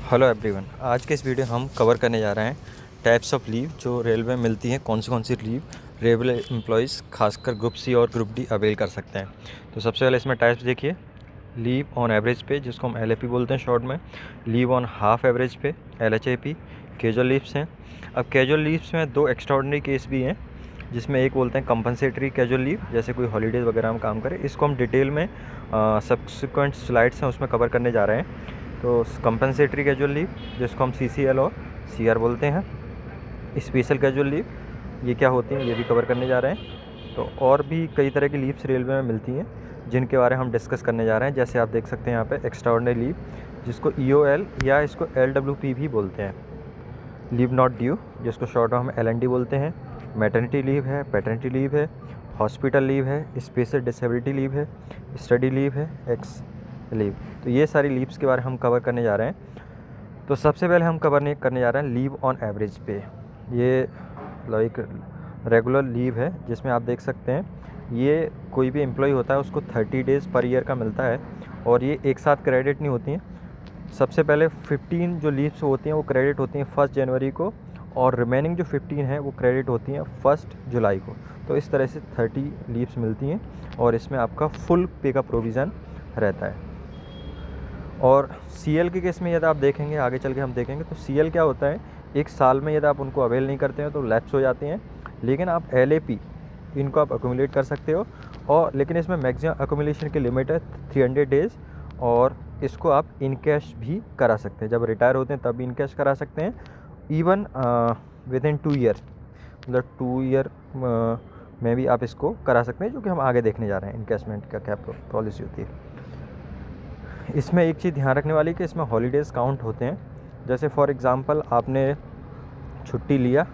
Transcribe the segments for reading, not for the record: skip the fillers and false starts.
Hello everyone, आज के इस वीडियो हम कवर करने जा रहे हैं टाइप्स ऑफ लीव जो रेलवे में मिलती हैं। कौन सी लीव रेलवे एम्प्लॉयज़ खासकर ग्रुप सी और ग्रुप डी अवेल कर सकते हैं। तो सबसे पहले इसमें टाइप्स देखिए। लीव ऑन एवरेज पे, जिसको हम LAP बोलते हैं शॉर्ट में। लीव ऑन हाफ एवरेज पे, LHAP। कैजुअल लीव्स हैं। अब कैजुअल लीव्स में दो एक्स्ट्राऑर्डिनरी केस भी हैं, जिसमें एक बोलते हैं कंपनसेटरी कैजुअल लीव, जैसे कोई हॉलीडेज़ वगैरह में काम करे। इसको हम डिटेल में सब्सिक्वेंट स्लाइड्स हैं उसमें कवर करने जा रहे हैं। तो कंपनसेटरी कैजुअल लीव, जिसको हम CCL और CR बोलते हैं। स्पेशल कैजुअल लीव, ये क्या होती हैं ये भी कवर करने जा रहे हैं। तो और भी कई तरह की लीव्स रेलवे में मिलती हैं, जिनके बारे में हम डिस्कस करने जा रहे हैं। जैसे आप देख सकते हैं यहाँ पे एक्स्ट्राऑर्डिनरी लीव, जिसको EOL या इसको LWP भी बोलते हैं। लीव नॉट ड्यू, जिसको शॉर्ट में हम LND बोलते हैं। मैटरनिटी लीव है, पैटर्निटी लीव है, हॉस्पिटल लीव है, स्पेशल डिसेबिलिटी लीव है, स्टडी लीव है, एक्स लीव। तो ये सारी लीव्स के बारे में हम कवर करने जा रहे हैं। तो सबसे पहले हम कवर करने जा रहे हैं लीव ऑन एवरेज पे। ये मतलब एक रेगुलर लीव है, जिसमें आप देख सकते हैं ये कोई भी एम्प्लॉय होता है उसको 30 डेज़ पर ईयर का मिलता है, और ये एक साथ क्रेडिट नहीं होती हैं। सबसे पहले 15 जो लीव्स होती हैं वो क्रेडिट होती हैं 1 जनवरी को, और रिमेनिंग जो 15 हैं वो क्रेडिट होती हैं 1 जुलाई को। तो इस तरह से 30 लीव्स मिलती हैं, और इसमें आपका फुल पे का प्रोविज़न रहता है। और CL के केस में यदि आप देखेंगे, आगे चल के हम देखेंगे, तो CL क्या होता है, एक साल में यदि आप उनको अवेल नहीं करते हैं तो लैप्स हो जाते हैं। लेकिन आप LAP इनको आप अक्यूमुलेट कर सकते हो, और लेकिन इसमें मैक्सिमम अक्यूमुलेशन की लिमिट है 300 डेज़, और इसको आप इन कैश भी करा सकते हैं। जब रिटायर होते हैं तब भी इन कैश करा सकते हैं, इवन विद इन 2 ईयर, मतलब 2 ईयर में भी आप इसको करा सकते हैं, जो कि हम आगे देखने जा रहे हैं इनकैशमेंट का क्या पॉलिसी होती है। इसमें एक चीज़ ध्यान रखने वाली कि इसमें हॉलीडेज़ काउंट होते हैं। जैसे फॉर एग्ज़ाम्पल आपने छुट्टी लिया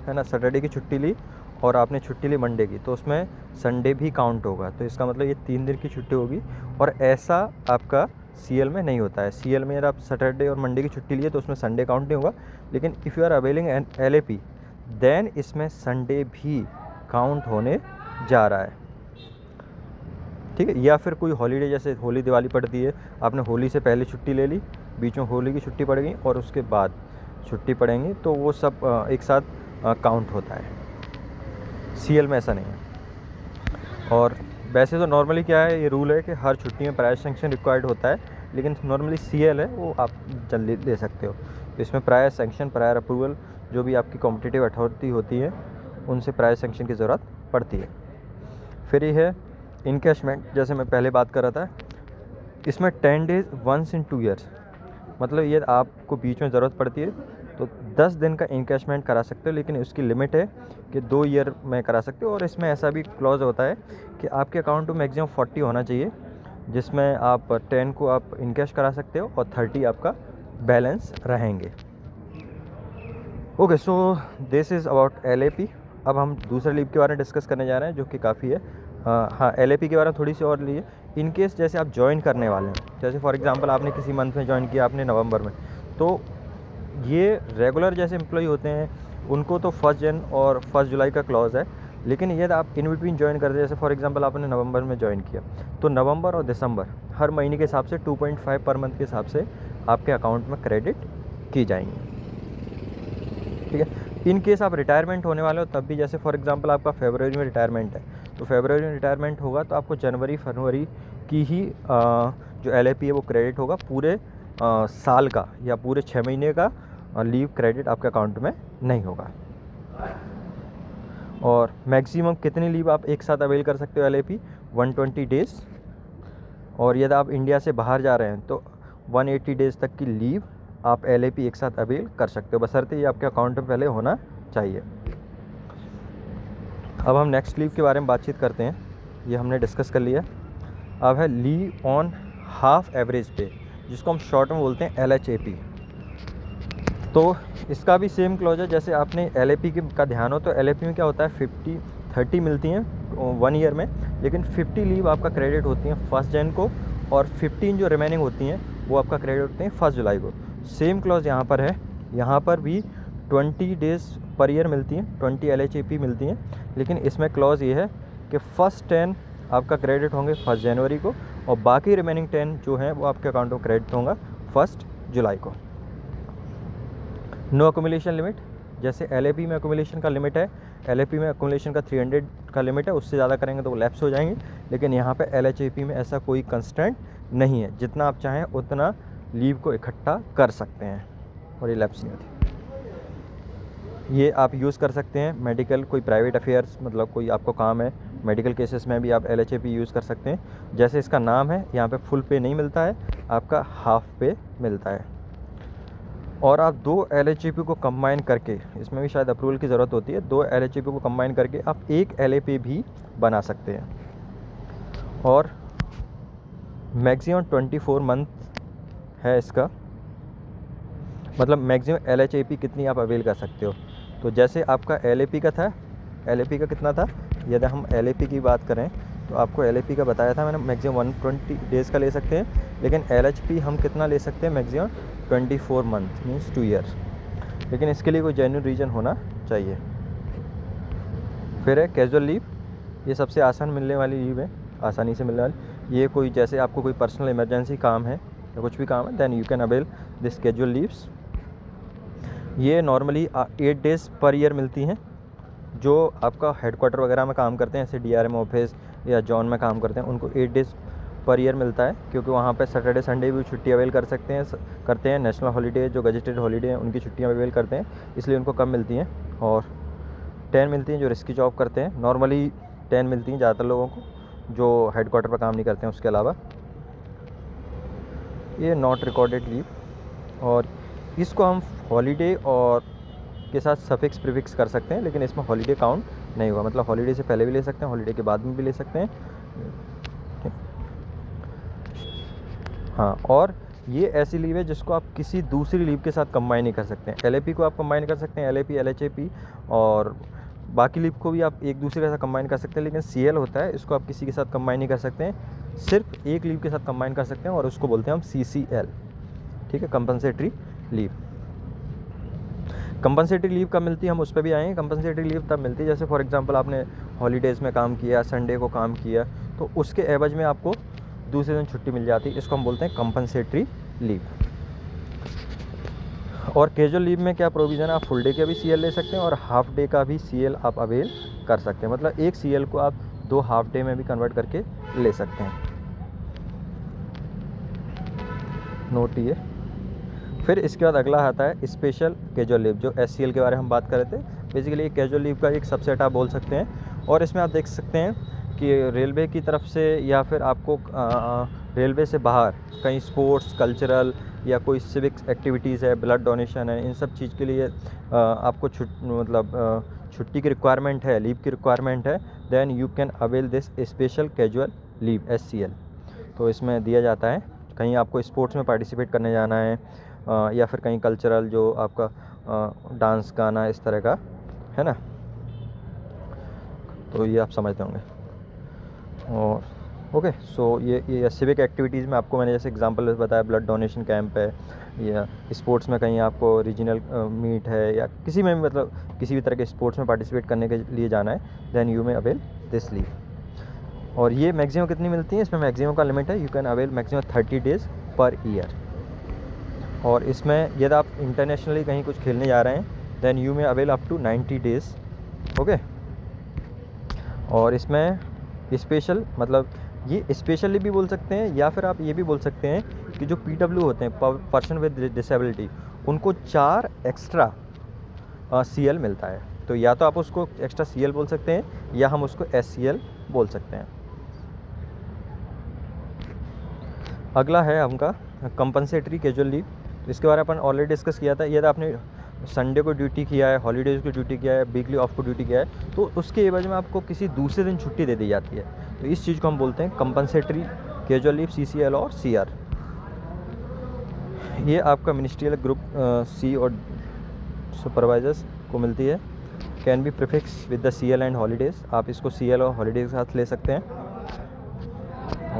है ना, सैटरडे की छुट्टी ली, और आपने छुट्टी ली मंडे की, तो उसमें संडे भी काउंट होगा। तो इसका मतलब ये 3 दिन की छुट्टी होगी, और ऐसा आपका CL में नहीं होता है। CL में अगर आप सैटरडे और मंडे की छुट्टी लिए तो उसमें संडे काउंट नहीं होगा। लेकिन if you are availing an LAP, then इसमें संडे भी काउंट होने जा रहा है, ठीक है। या फिर कोई हॉलीडे, जैसे होली दिवाली पड़ती है, आपने होली से पहले छुट्टी ले ली, बीच में होली की छुट्टी पड़ गई और उसके बाद छुट्टी पड़ेंगी, तो वो सब एक साथ काउंट होता है। CL में ऐसा नहीं है। और वैसे तो नॉर्मली क्या है, ये रूल है कि हर छुट्टी में प्रायर सैंक्शन रिक्वायर्ड होता है, लेकिन नॉर्मली CL है वो आप जल्दी ले सकते हो। तो इसमें प्रायर सैंक्शन, प्रायर अप्रूवल, जो भी आपकी कॉम्पिटिटिव अथॉरिटी होती है उनसे प्रायर सैंक्शन की ज़रूरत पड़ती है। फिर ये है इनकैशमेंट, जैसे मैं पहले बात कर रहा था। इसमें 10 डेज़ वंस इन 2 ईयर्स, मतलब ये आपको बीच में ज़रूरत पड़ती है तो 10 दिन का इनकैशमेंट करा सकते हो, लेकिन उसकी लिमिट है कि 2 ईयर में करा सकते हो। और इसमें ऐसा भी क्लॉज होता है कि आपके अकाउंट में मैक्सिमम 40 होना चाहिए, जिसमें आप 10 को आप इनकैश करा सकते हो और 30 आपका बैलेंस रहेंगे। Okay, so this is about LAP। अब हम दूसरे लीव के बारे में डिस्कस करने जा रहे हैं, जो कि काफ़ी है। हाँ, LAP के बारे में थोड़ी सी और ली है। इन केस जैसे आप ज्वाइन करने वाले हैं, जैसे फॉर एग्जांपल आपने किसी मंथ में ज्वाइन किया, आपने नवंबर में, तो ये रेगुलर जैसे एम्प्लॉय होते हैं उनको तो 1 जन और 1 जुलाई का क्लॉज है। लेकिन यदि आप इन बिटवीन ज्वाइन करते हैं, जैसे फॉर एग्जांपल आपने नवंबर में ज्वाइन किया, तो नवंबर और दिसंबर हर महीने के हिसाब से 2.5 पर मंथ के हिसाब से आपके अकाउंट में क्रेडिट की जाएंगी, ठीक है। इन केस आप रिटायरमेंट होने वाले हो तब भी, जैसे फॉर एग्जांपल आपका फरवरी में रिटायरमेंट है, तो फरवरी में रिटायरमेंट होगा तो आपको जनवरी फरवरी की ही जो LAP है वो क्रेडिट होगा। पूरे साल का या पूरे 6 महीने का लीव क्रेडिट आपके अकाउंट में नहीं होगा। और मैक्सिमम कितनी लीव आप एक साथ अवेल कर सकते हो LAP? 120 डेज़। और यदि आप इंडिया से बाहर जा रहे हैं तो 180 डेज़ तक की लीव आप LAP एक साथ अवेल कर सकते हो, बशर्ते ये आपके अकाउंट में पहले होना चाहिए। अब हम नेक्स्ट लीव के बारे में बातचीत करते हैं, ये हमने डिस्कस कर लिया। अब है लीव ऑन हाफ एवरेज पे, जिसको हम शॉर्ट में बोलते हैं LHAP। तो इसका भी सेम क्लॉज है, जैसे आपने LAP का ध्यान हो तो LAP में क्या होता है, 30 मिलती हैं 1 ईयर में, लेकिन 50 लीव आपका क्रेडिट होती हैं 1 जन को, और 15 जो रिमेनिंग होती हैं वो आपका क्रेडिट होते हैं 1 जुलाई को। सेम क्लॉज यहाँ पर है, यहाँ पर भी 20 डेज़ पर ईयर मिलती हैं, 20 LHAP मिलती हैं, लेकिन इसमें क्लॉज ये है कि फर्स्ट 10 आपका क्रेडिट होंगे 1 जनवरी को, और बाकी रिमेनिंग 10 जो हैं वो आपके अकाउंट में क्रेडिट होंगे 1 जुलाई को। नो अकोमोलेशन लिमिट, जैसे LAP में अकोमोलेशन का लिमिट है, LAP में अकोमोलेशन का 300 का लिमिट है, उससे ज़्यादा करेंगे तो वो लैप्स हो जाएंगे। लेकिन यहाँ पे LHAP में ऐसा कोई कंस्ट्रेंट नहीं है, जितना आप चाहें उतना लीव को इकट्ठा कर सकते हैं और ये लैप्स नहीं होती। ये आप यूज़ कर सकते हैं मेडिकल, कोई प्राइवेट अफेयर्स, मतलब कोई आपको काम है मेडिकल केसेस में भी आप LHAP यूज़ कर सकते हैं। जैसे इसका नाम है, यहाँ पे फुल पे नहीं मिलता है, आपका हाफ पे मिलता है। और आप 2 LHAP को कंबाइन करके, इसमें भी शायद अप्रूवल की ज़रूरत होती है, 2 LHAP को कंबाइन करके आप एक LAP भी बना सकते हैं। और मैक्सिमम 24 मंथ है इसका, मतलब मैक्सिमम LHAP कितनी आप अवेल कर सकते हो। तो जैसे आपका LAP का था, LAP का कितना था, यदि हम LAP की बात करें तो आपको LAP का बताया था मैंने, मैक्सिमम 120 डेज़ का ले सकते हैं। लेकिन LHP हम कितना ले सकते हैं, मैक्सिमम 24 मंथ मीन्स 2 ईयर। लेकिन इसके लिए कोई जेन्युइन रीज़न होना चाहिए। फिर है कैजुअल लीव, ये सबसे आसान मिलने वाली लीव है, आसानी से मिलने वाली। ये कोई जैसे आपको कोई पर्सनल इमरजेंसी काम है या कुछ भी काम है, then you can avail this casual leaves. ये नॉर्मली 8 डेज़ पर ईयर मिलती हैं। जो आपका हेडक्वार्टर वगैरह में काम करते हैं, जैसे DRM ऑफिस या जॉन में काम करते हैं, उनको 8 डेज़ पर ईयर मिलता है, क्योंकि वहाँ पे सैटरडे संडे भी छुट्टी अवेल कर सकते हैं, करते हैं। नेशनल हॉलीडे जो गजेटेड हॉलीडे हैं उनकी छुट्टियाँ अवेल करते हैं, इसलिए उनको कम मिलती हैं। और 10 मिलती हैं जो रिस्की जॉब करते हैं, नॉर्मली 10 मिलती हैं ज़्यादातर लोगों को जो हेडक्वार्टर पर काम नहीं करते हैं। उसके अलावा ये नॉट रिकॉर्डेड लीव, और इसको हम हॉलीडे और के साथ सफिक्स प्रीफिक्स कर सकते हैं, लेकिन इसमें हॉलीडे काउंट नहीं होगा। मतलब हॉलीडे से पहले भी ले सकते हैं, हॉलीडे के बाद में भी ले सकते हैं। हाँ, और ये ऐसी लीव है जिसको आप किसी दूसरी लीव के साथ कंबाइन नहीं कर सकते हैं। LAP को आप कंबाइन कर सकते हैं, LAP LHAP, और बाकी लीव को भी आप एक दूसरे के साथ कंबाइन कर सकते हैं। लेकिन CL होता है, इसको आप किसी के साथ कंबाइन नहीं कर सकते हैं, सिर्फ एक लीव के साथ कंबाइन कर सकते हैं, और उसको बोलते हैं हम CCL, ठीक है, कंपनसेटरी लीव। कंपनसेटरी लीव कब मिलती है, हम उस पर भी आएंगे। कंपनसेटरी लीव तब मिलती है जैसे फॉर एग्जांपल आपने हॉलीडेज़ में काम किया, संडे को काम किया, तो उसके एवज में आपको दूसरे दिन छुट्टी मिल जाती है, इसको हम बोलते हैं कंपनसेटरी लीव। और कैजुअल लीव में क्या प्रोविज़न है, आप फुल डे का भी CL ले सकते हैं और हाफ डे का भी CL आप अवेल कर सकते हैं। मतलब एक CL को आप 2 हाफ डे में भी कन्वर्ट करके ले सकते हैं। नोट ये। फिर इसके बाद अगला आता है स्पेशल कैजुअल लीव, जो SCL के बारे में हम बात कर रहे थे। बेसिकली एक कैजुअल लीव का एक सबसेट आप बोल सकते हैं। और इसमें आप देख सकते हैं कि रेलवे की तरफ से या फिर आपको रेलवे से बाहर कहीं स्पोर्ट्स, कल्चरल या कोई सिविक्स एक्टिविटीज़ है, ब्लड डोनेशन है, इन सब चीज़ के लिए आपको छुट्टी की रिक्वायरमेंट है, लीव की रिक्वायरमेंट है, then you can avail this special casual leave SCL। तो इसमें दिया जाता है कहीं आपको स्पोर्ट्स में पार्टिसिपेट करने जाना है, या फिर कहीं कल्चरल जो आपका डांस, गाना, इस तरह का है ना, तो ये आप समझते होंगे। और ओके, सो ये सिविक एक्टिविटीज़ में आपको मैंने जैसे एग्जांपल बताया, ब्लड डोनेशन कैंप है, या स्पोर्ट्स में कहीं आपको रीजनल मीट है, या किसी में भी, मतलब किसी भी तरह के स्पोर्ट्स में पार्टिसिपेट करने के लिए जाना है, then you may avail this leave. और ये मैक्सिमम कितनी मिलती है, इसमें मैक्सिमम का लिमिट है, you can avail maximum 30 days per year. और इसमें यदि आप इंटरनेशनली कहीं कुछ खेलने जा रहे हैं, then you may avail up to 90 days, okay. और इसमें स्पेशल, मतलब ये स्पेशली भी बोल सकते हैं, या फिर आप ये भी बोल सकते हैं कि जो PW होते हैं, पर्सन विद डिसेबिलिटी, उनको 4 एक्स्ट्रा CL मिलता है। तो या तो आप उसको एक्स्ट्रा CL बोल सकते हैं, या हम उसको SCL बोल सकते हैं। अगला है हमका कंपनसेटरी कैजुअल लीव। तो इसके बारे में अपन ऑलरेडी डिस्कस किया था। यदि आपने संडे को ड्यूटी किया है, हॉलीडेज़ को ड्यूटी किया है, वीकली ऑफ को ड्यूटी किया है, तो उसके एवज में आपको किसी दूसरे दिन छुट्टी दे दी जाती है। तो इस चीज़ को हम बोलते हैं कंपनसेटरी कैजुअल लीव, CCL और CR। ये आपका मिनिस्ट्रियल ग्रुप C और सुपरवाइजर्स को मिलती है। Can be prefix with the CL and holidays, आप इसको CL और हॉलीडेज के साथ ले सकते हैं,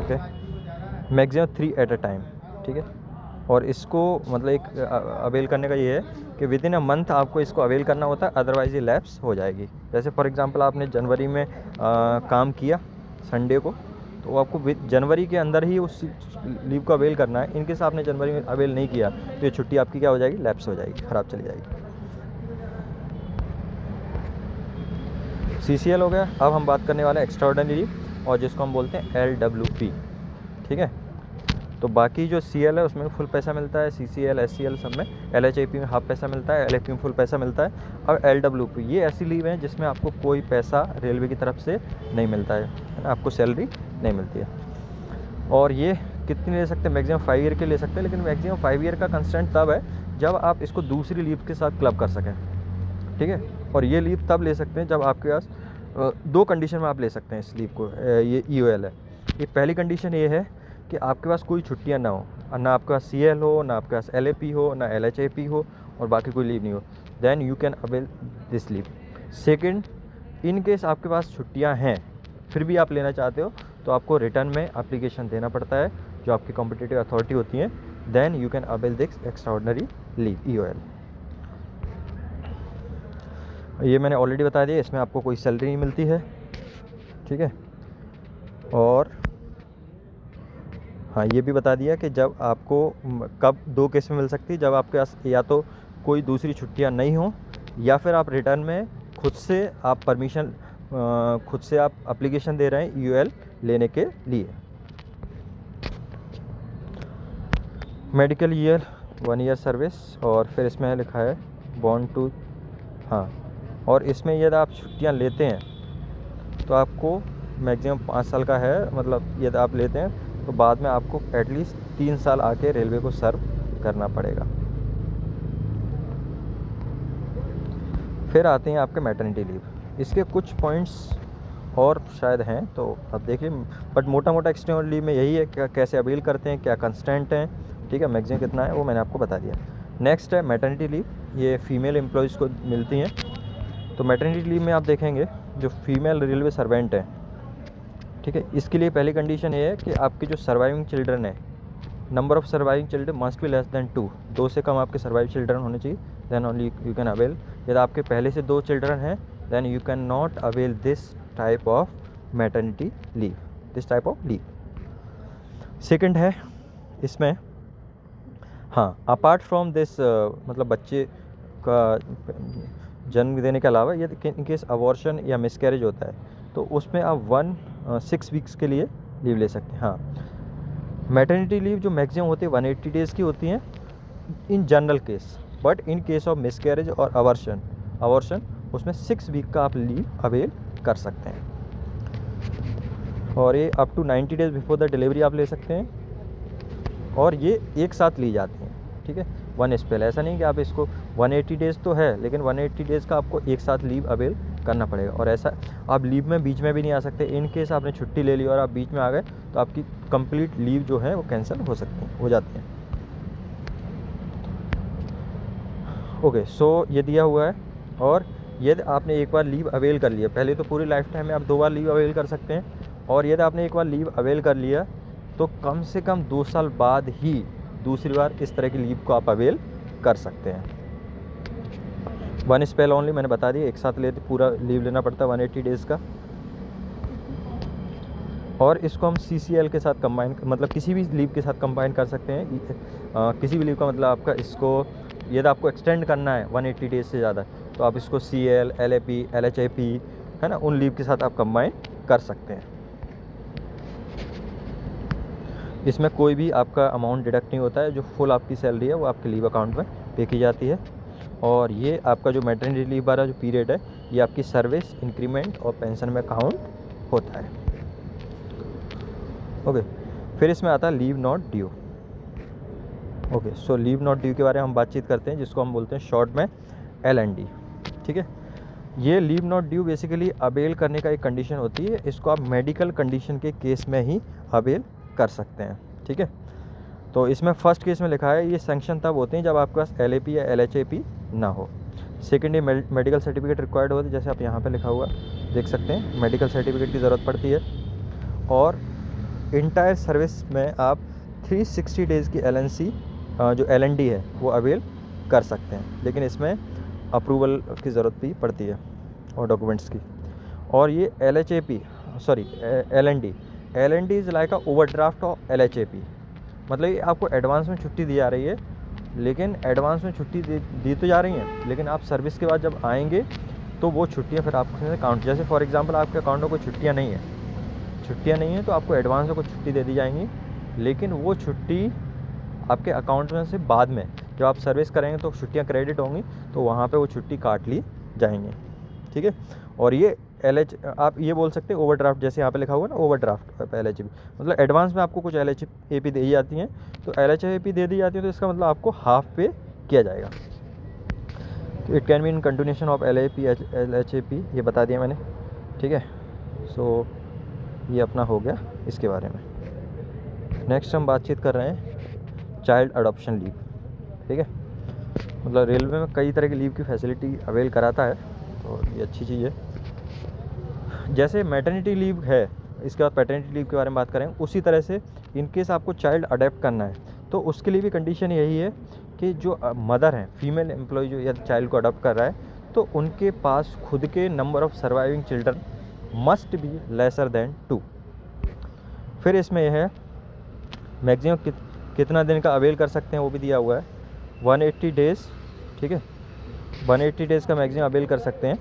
okay. Maximum 3 at a time, ठीक है। और इसको मतलब एक अवेल करने का ये है कि विद इन अ मंथ आपको इसको अवेल करना होता है, अदरवाइज ये लैप्स हो जाएगी। जैसे फॉर एग्जांपल आपने जनवरी में काम किया संडे को, तो आपको जनवरी के अंदर ही उस लीव को अवेल करना है। इनकेस आपने जनवरी में अवेल नहीं किया तो ये छुट्टी आपकी क्या हो जाएगी, लैप्स हो जाएगी, ख़राब चली जाएगी। CCL हो गया। अब हम बात करने वाले हैं एक्स्ट्राऑर्डिनरी लीव और जिसको हम बोलते हैं LWP, ठीक है। तो बाकी जो CL है उसमें फुल पैसा मिलता है, CCL SCL सब में, LHIP में हाफ पैसा मिलता है, LFP में फुल पैसा मिलता है। अब LWP ये ऐसी लीव है जिसमें आपको कोई पैसा रेलवे की तरफ से नहीं मिलता है ना, आपको सैलरी नहीं मिलती है। और ये कितनी ले सकते हैं, मैक्सिमम 5 ईयर के ले सकते हैं, लेकिन मैक्सिमम 5 ईयर का कंस्टेंट तब है जब आप इसको दूसरी लीव के साथ क्लब कर सकें, ठीक है। और ये लीव तब ले सकते हैं जब आपके पास 2 कंडीशन में आप ले सकते हैं इस लीव को। ये EOL है। ये पहली कंडीशन ये है कि आपके पास कोई छुट्टियां ना हो, ना आपके पास CL हो, ना आपके पास LAP हो, ना LHIP हो और बाकी कोई लीव नहीं हो, then you can avail this leave. Second, in case आपके पास छुट्टियां हैं फिर भी आप लेना चाहते हो तो आपको रिटर्न में एप्लीकेशन देना पड़ता है जो आपकी कॉम्पिटिटिव अथॉरिटी होती है, then you can avail this extraordinary leave EOL। ये मैंने ऑलरेडी बता दिया, इसमें आपको कोई सैलरी नहीं मिलती है, ठीक है। और हाँ, ये भी बता दिया कि जब आपको कब 2 केस में मिल सकती है, जब आपके पास या तो कोई दूसरी छुट्टियां नहीं हो या फिर आप रिटर्न में खुद से आप परमिशन खुद से आप एप्लीकेशन दे रहे हैं EOL लेने के लिए। मेडिकल ईयर 1 ईयर सर्विस, और फिर इसमें लिखा है बॉर्न टू, हाँ, और इसमें यदि आप छुट्टियां लेते हैं तो आपको मैक्सिमम 5 साल का है, मतलब यदि आप लेते हैं तो बाद में आपको एटलीस्ट 3 साल आके रेलवे को सर्व करना पड़ेगा। फिर आते हैं आपके मैटरनिटी लीव। इसके कुछ पॉइंट्स और शायद हैं तो आप देखिए, बट मोटा मोटा एक्सटेंडेड लीव में यही है क्या कैसे अवेल करते हैं, क्या कंस्टेंट हैं, ठीक है, मैक्सिमम कितना है वो मैंने आपको बता दिया। नेक्स्ट है मैटरनिटी लीव, ये फीमेल एम्प्लॉयज़ को मिलती हैं। तो मैटरनिटी लीव में आप देखेंगे जो फीमेल रेलवे सर्वेंट है, ठीक है, इसके लिए पहली कंडीशन ये है कि आपके जो सर्वाइविंग चिल्ड्रन है, number of surviving children must be less than 2, 2 से कम आपके सर्वाइव चिल्ड्रन होने चाहिए, then only you can avail. यदि आपके पहले से 2 चिल्ड्रन हैं then you can not avail this type of maternity leave, this type of leave. Second है इसमें, हाँ, अपार्ट फ्रॉम दिस, मतलब बच्चे का जन्म देने के अलावा यदि इन केस अबॉर्शन या मिसकैरेज होता है तो उसमें आप 6 वीक्स के लिए लीव ले सकते हैं। हाँ, मैटरनिटी लीव जो मैक्सिमम होती है 180 डेज़ की होती हैं in general case, but in case of miscarriage और अबॉर्शन उसमें 6 वीक का आप लीव अवेल कर सकते हैं। और ये up to 90 days before the delivery आप ले सकते हैं, और ये एक साथ ली जाती हैं, ठीक है, 1 स्पेल। ऐसा नहीं कि आप इसको 180 डेज़ तो है लेकिन 180 डेज़ का आपको एक साथ लीव अवेल करना पड़ेगा। और ऐसा आप लीव में बीच में भी नहीं आ सकते, इन केस आपने छुट्टी ले ली और आप बीच में आ गए तो आपकी कंप्लीट लीव जो है वो कैंसिल हो जाती है। ओके, सो ये दिया हुआ है। और यदि आपने एक बार लीव अवेल कर लिया, पहले तो पूरी लाइफ टाइम में आप 2 बार लीव अवेल कर सकते हैं, और यदि आपने एक बार लीव अवेल कर लिया तो कम से कम 2 साल बाद ही दूसरी बार इस तरह की लीव को आप अवेल कर सकते हैं। 1 स्पेल ओनली, मैंने बता दिया, एक साथ लेते पूरा लीव लेना पड़ता है 180 डेज़ का। और इसको हम CCL के साथ कंबाइन, मतलब किसी भी लीव के साथ कंबाइन कर सकते हैं। किसी भी लीव का मतलब आपका इसको यदि आपको एक्सटेंड करना है 180 डेज़ से ज़्यादा तो आप इसको CL, LAP, LHIP है ना, उन लीव के साथ आप कंबाइन कर सकते हैं। इसमें कोई भी आपका अमाउंट डिडक्ट नहीं होता है, जो फुल आपकी सैलरी है वो आपके लीव अकाउंट में पे की जाती है। और ये आपका जो मैटरनिटी लीव वाला जो पीरियड है ये आपकी सर्विस, इंक्रीमेंट और पेंशन में काउंट होता है। ओके, फिर इसमें आता है leave not due. Okay, so leave not due के बारे में हम बातचीत करते हैं, जिसको हम बोलते हैं शॉर्ट में LND, ठीक है। ये leave not due basically avail करने का एक कंडीशन होती है, इसको आप मेडिकल कंडीशन के केस में ही अवेल कर सकते हैं, ठीक है। तो इसमें फर्स्ट केस में लिखा है ये सैंक्शन तब होते हैं जब आपके पास LAP या LHIP ना हो। सेकेंड, ये मेडिकल सर्टिफिकेट रिक्वायर्ड होती है, जैसे आप यहाँ पे लिखा हुआ देख सकते हैं, मेडिकल सर्टिफिकेट की ज़रूरत पड़ती है। और इंटायर सर्विस में आप 360 डेज़ की LNC जो LND है वो अवेल कर सकते हैं, लेकिन इसमें अप्रूवल की ज़रूरत भी पड़ती है और डॉक्यूमेंट्स की। और ये LND is like a overdraft of LHIP, मतलब ये आपको एडवांस में छुट्टी दी जा रही है, लेकिन एडवांस में छुट्टी दी तो जा रही है, लेकिन आप सर्विस के बाद जब आएंगे तो वो छुट्टियाँ फिर आपको उसमें से काउंट, जैसे फॉर एग्जांपल आपके अकाउंट में कोई छुट्टियाँ नहीं है तो आपको एडवांस में कुछ छुट्टी दे दी जाएंगी, लेकिन वो छुट्टी आपके अकाउंट में से बाद में जब आप सर्विस करेंगे तो छुट्टियाँ क्रेडिट होंगी, तो वहाँ पे वो छुट्टी काट ली जाएंगी, ठीक है। और ये LH आप ये बोल सकते हैं ओवरड्राफ्ट, जैसे यहाँ पे लिखा हुआ है ना ओवरड्राफ्ट LHAP, मतलब एडवांस में आपको कुछ LHAP दी जाती हैं, तो LHAP दे दी जाती है तो इसका मतलब आपको हाफ पे किया जाएगा। तो it can be in continuation of LHAP, ये बता दिया मैंने, ठीक है। सो ये अपना हो गया इसके बारे में। नेक्स्ट हम बातचीत कर रहे हैं चाइल्ड अडॉप्शन लीव, ठीक है। मतलब रेलवे में कई तरह की लीव की फैसिलिटी अवेल कराता है, तो ये अच्छी चीज़ है। जैसे मैटरनिटी लीव है, इसके बाद पैटर्निटी लीव के बारे में बात करें, उसी तरह से इन केस आपको चाइल्ड अडेप्ट करना है तो उसके लिए भी कंडीशन यही है कि जो मदर हैं, फीमेल एम्प्लॉय जो या चाइल्ड को अडॉप्ट कर रहा है, तो उनके पास खुद के number of surviving children must be lesser than 2। फिर इसमें यह है मैक्सिमम कितना दिन का अवेल कर सकते हैं, वो भी दिया हुआ है 180 डेज़, ठीक है। 180 डेज़ का मैक्सिमम अवेल कर सकते हैं।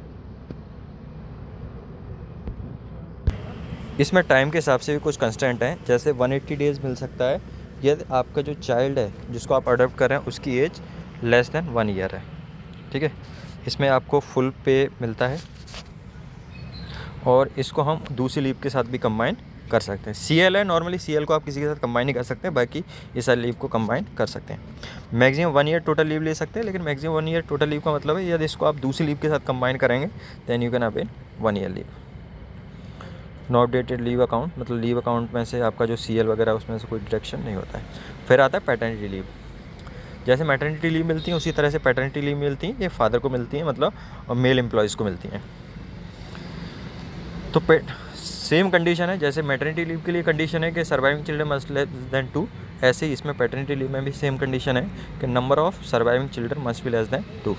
इसमें टाइम के हिसाब से भी कुछ कंस्टेंट हैं, जैसे 180 डेज़ मिल सकता है यदि आपका जो चाइल्ड है जिसको आप अडॉप्ट कर रहे हैं उसकी एज लेस देन 1 ईयर है, ठीक है। इसमें आपको फुल पे मिलता है और इसको हम दूसरी लीव के साथ भी कंबाइन कर सकते हैं। CL है, नॉर्मली CL को आप किसी के साथ कंबाइन नहीं कर सकते हैं, बाकी ये सारी लीव को कंबाइन कर सकते हैं। मैक्सिमम 1 ईयर टोटल लीव ले सकते हैं, लेकिन मैक्सिमम 1 ईयर टोटल लीव का मतलब है यदि इसको आप दूसरी लीव के साथ कंबाइन करेंगे then you can avail 1 year leave. No updated leave account, मतलब लीव अकाउंट में से आपका जो CL वगैरह उसमें से कोई डिडक्शन नहीं होता है। फिर आता है पैटर्निटी लीव। जैसे मैटरनिटी लीव मिलती है उसी तरह से पैटर्निटी लीव मिलती है, ये फादर को मिलती है, मतलब मेल एम्प्लॉयज़ को मिलती हैं। तो सेम कंडीशन है, जैसे मैटरनिटी लीव के लिए कंडीशन है कि surviving children must less than 2, ऐसे ही इसमें पैटर्निटी लीव में भी सेम कंडीशन है कि number of surviving children must be less than 2।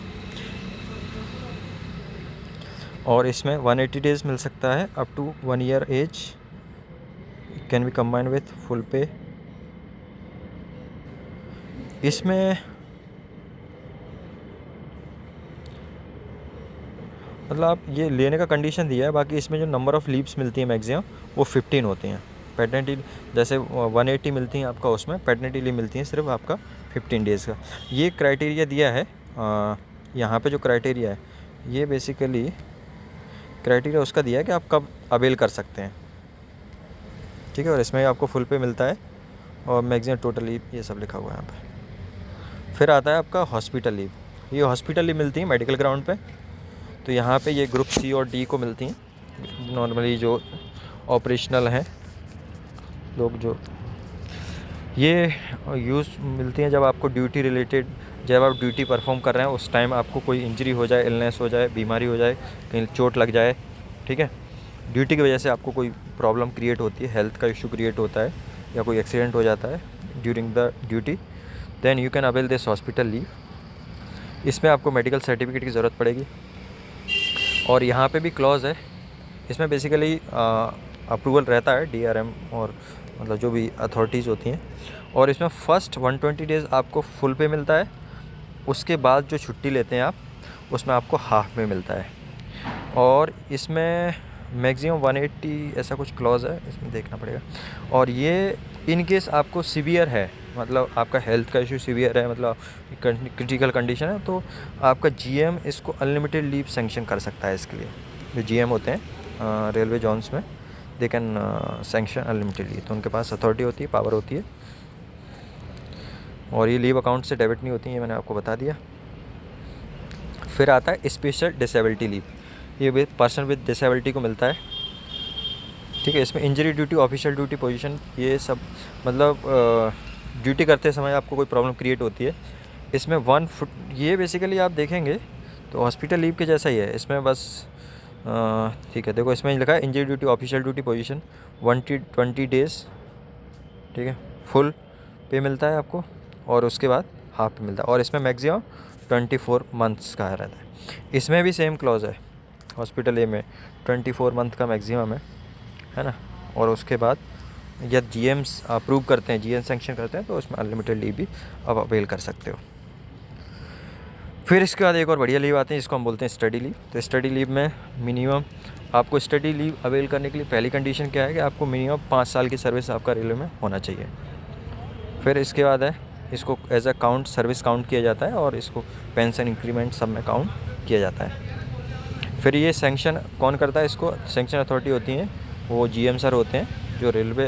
और इसमें 180 डेज़ मिल सकता है up to 1 year as, can be combined with full pay. इसमें मतलब आप ये लेने का कंडीशन दिया है, बाकी इसमें जो नंबर ऑफ़ लीव्स मिलती है मैक्सिमम वो 15 होती हैं। पैटर्निटी जैसे 180 मिलती हैं आपका, उसमें पैटर्निटी लीव मिलती है सिर्फ आपका 15 डेज़ का। ये क्राइटेरिया दिया है यहाँ पे, जो क्राइटेरिया है ये बेसिकली क्राइटेरिया उसका दिया है कि आप कब अवेल कर सकते हैं, ठीक है। और इसमें आपको फुल पे मिलता है और मैक्सिमम टोटल लीव ये सब लिखा हुआ है यहाँ पे। फिर आता है आपका हॉस्पिटल लीव। ये हॉस्पिटल लीव मिलती है मेडिकल ग्राउंड पे, तो यहाँ पे ये ग्रुप C और D को मिलती हैं। नॉर्मली जो ऑपरेशनल हैं लोग, जो ये यूज़ मिलती हैं जब आपको ड्यूटी रिलेटेड, जब आप ड्यूटी परफॉर्म कर रहे हैं उस टाइम आपको कोई इंजरी हो जाए, इलनेस हो जाए, बीमारी हो जाए, कहीं चोट लग जाए, ठीक है, ड्यूटी की वजह से आपको कोई प्रॉब्लम क्रिएट होती है, हेल्थ का इशू क्रिएट होता है या कोई एक्सीडेंट हो जाता है during the duty, then you can avail this hospital leave. इसमें आपको मेडिकल सर्टिफिकेट की ज़रूरत पड़ेगी। और यहाँ पे भी क्लॉज है, इसमें बेसिकली अप्रूवल रहता है DRM और मतलब जो भी अथॉरिटीज़ होती हैं। और इसमें फ़र्स्ट 120 डेज़ आपको फुल पे मिलता है, उसके बाद जो छुट्टी लेते हैं आप उसमें आपको हाफ में मिलता है। और इसमें मैक्सिमम 180 ऐसा कुछ क्लॉज है, इसमें देखना पड़ेगा। और ये इन केस आपको सीवियर है, मतलब आपका हेल्थ का इशू सीवियर है, मतलब क्रिटिकल कंडीशन है, तो आपका GM इसको अनलिमिटेड लीव सेंक्शन कर सकता है। इसके लिए जो GM होते हैं रेलवे जोन्स में, they can sanction unlimited leave, तो उनके पास अथॉरिटी होती है, पावर होती है। और ये लीव अकाउंट से डेबिट नहीं होती है, मैंने आपको बता दिया। फिर आता है स्पेशल डिसेबिलिटी लीव, ये पर्सन विद डिसेबिलिटी को मिलता है, ठीक है। इसमें injury duty, official duty position, ये सब मतलब ड्यूटी करते समय आपको कोई प्रॉब्लम क्रिएट होती है। इसमें 1 फुट, ये बेसिकली आप देखेंगे तो हॉस्पिटल लीव के जैसा ही है, इसमें बस ठीक है। देखो इसमें लिखा है injury duty, official duty position 120 days, ठीक है, फुल पे मिलता है आपको और उसके बाद हाफ पे मिलता है। और इसमें मैक्सिमम 24 मंथ्स का रहता है। इसमें भी सेम क्लॉज है, हॉस्पिटल ए में 24 मंथ का मैक्सिमम है ना। और उसके बाद यदि GMs अप्रूव करते हैं, GM सेंक्शन करते हैं, तो उसमें अनलिमिटेड लीव भी अब अवेल कर सकते हो। फिर इसके बाद एक और बढ़िया लीव आते हैं, इसको हम बोलते हैं स्टडी लीव। तो स्टडी लीव में मिनिमम आपको स्टडी लीव अवेल करने के लिए पहली कंडीशन क्या है कि आपको मिनिमम 5 साल की सर्विस आपका रेलवे में होना चाहिए। फिर इसके बाद है इसको as a count service count किया जाता है और इसको पेंशन इंक्रीमेंट सब में काउंट किया जाता है। फिर ये सैंक्शन कौन करता है, इसको सैंक्शन अथॉरिटी होती हैं, वो जीएम सर होते हैं जो रेलवे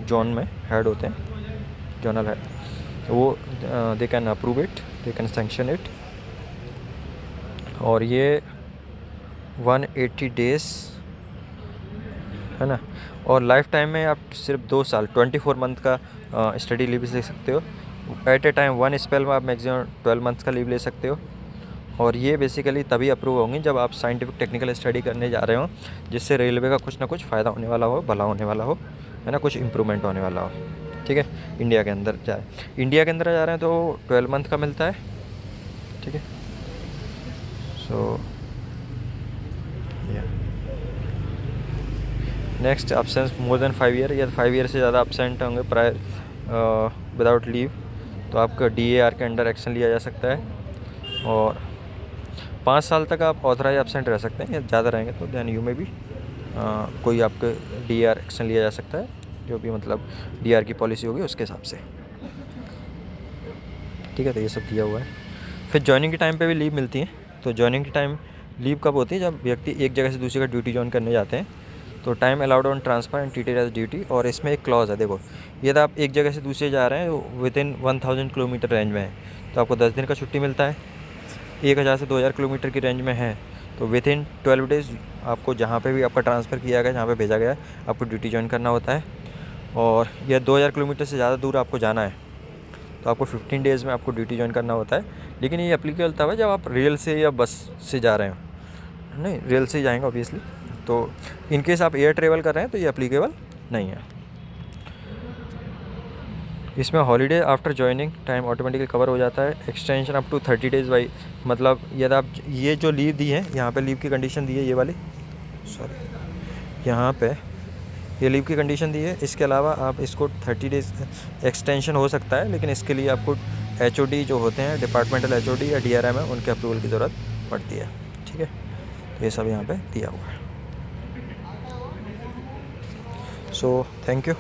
जोन में हेड होते हैं, जोनल हेड, वो they can approve it, they can sanction it. और ये 180 डेज़ है ना, और लाइफ टाइम में आप सिर्फ 2 साल 24 मंथ का स्टडी लीव ले सकते हो। एट ए टाइम 1 स्पेल में आप मैक्सिमम 12 मंथ्स का लीव ले सकते हो। और ये बेसिकली तभी अप्रूव होंगे जब आप साइंटिफिक टेक्निकल स्टडी करने जा रहे हो, जिससे रेलवे का कुछ ना कुछ फ़ायदा होने वाला हो, भला होने वाला हो, है ना, कुछ इम्प्रूवमेंट होने वाला हो। ठीक है, इंडिया के अंदर जा रहे हैं तो 12 मंथ का मिलता है। ठीक है, so next absence more than 5 year, या 5 ईयर से ज़्यादा अब्सेंट होंगे प्रायर विदाउट लीव, तो आपका DAR के अंडर एक्शन लिया जा सकता है। और 5 साल तक आप ऑथराइज एब्सेंट रह सकते हैं, या ज़्यादा रहेंगे तो दैन यू में भी कोई आपके DAR एक्शन लिया जा सकता है, जो भी मतलब DAR की पॉलिसी होगी उसके हिसाब से। ठीक है, तो ये सब दिया हुआ है। फिर जॉइनिंग के टाइम पे भी लीव मिलती है। तो जॉइनिंग के टाइम लीव कब होती है, जब व्यक्ति एक जगह से दूसरी जगह ड्यूटी ज्वाइन करने जाते हैं, तो time allowed on transfer and treated as duty. और इसमें एक क्लॉज है, देखो यदि आप एक जगह से दूसरे जा रहे हैं विद इन 1000 किलोमीटर रेंज में है, तो आपको 10 दिन का छुट्टी मिलता है। 1000 से 2000 किलोमीटर की रेंज में है तो विद इन 12 डेज़ आपको जहाँ पे भी आपका ट्रांसफ़र किया गया, जहाँ पे भेजा गया, आपको ड्यूटी ज्वाइन करना होता है। और यह 2000 किलोमीटर से ज़्यादा दूर आपको जाना है तो आपको 15 डेज़ में आपको ड्यूटी ज्वाइन करना होता है। लेकिन ये एप्लीकेबल तब है जब आप रेल से या बस से जा रहे हो, नहीं रेल से ही जाएंगे ऑब्वियसली। तो इन केस आप एयर ट्रेवल कर रहे हैं तो ये एप्लीकेबल नहीं है। इसमें holiday after joining time automatically cover हो जाता है। Extension up to 30 days by, मतलब यदि आप ये जो लीव दी है, यहाँ पे लीव की कंडीशन दी है, ये वाली सॉरी यहाँ पे ये लीव की कंडीशन दी है। इसके अलावा आप इसको 30 डेज़ एक्सटेंशन हो सकता है, लेकिन इसके लिए आपको HOD जो होते हैं, डिपार्टमेंटल HOD या DRM है, उनके अप्रूवल की ज़रूरत पड़ती है। ठीक है, तो ये सब यहाँ पे दिया हुआ है। So thank you.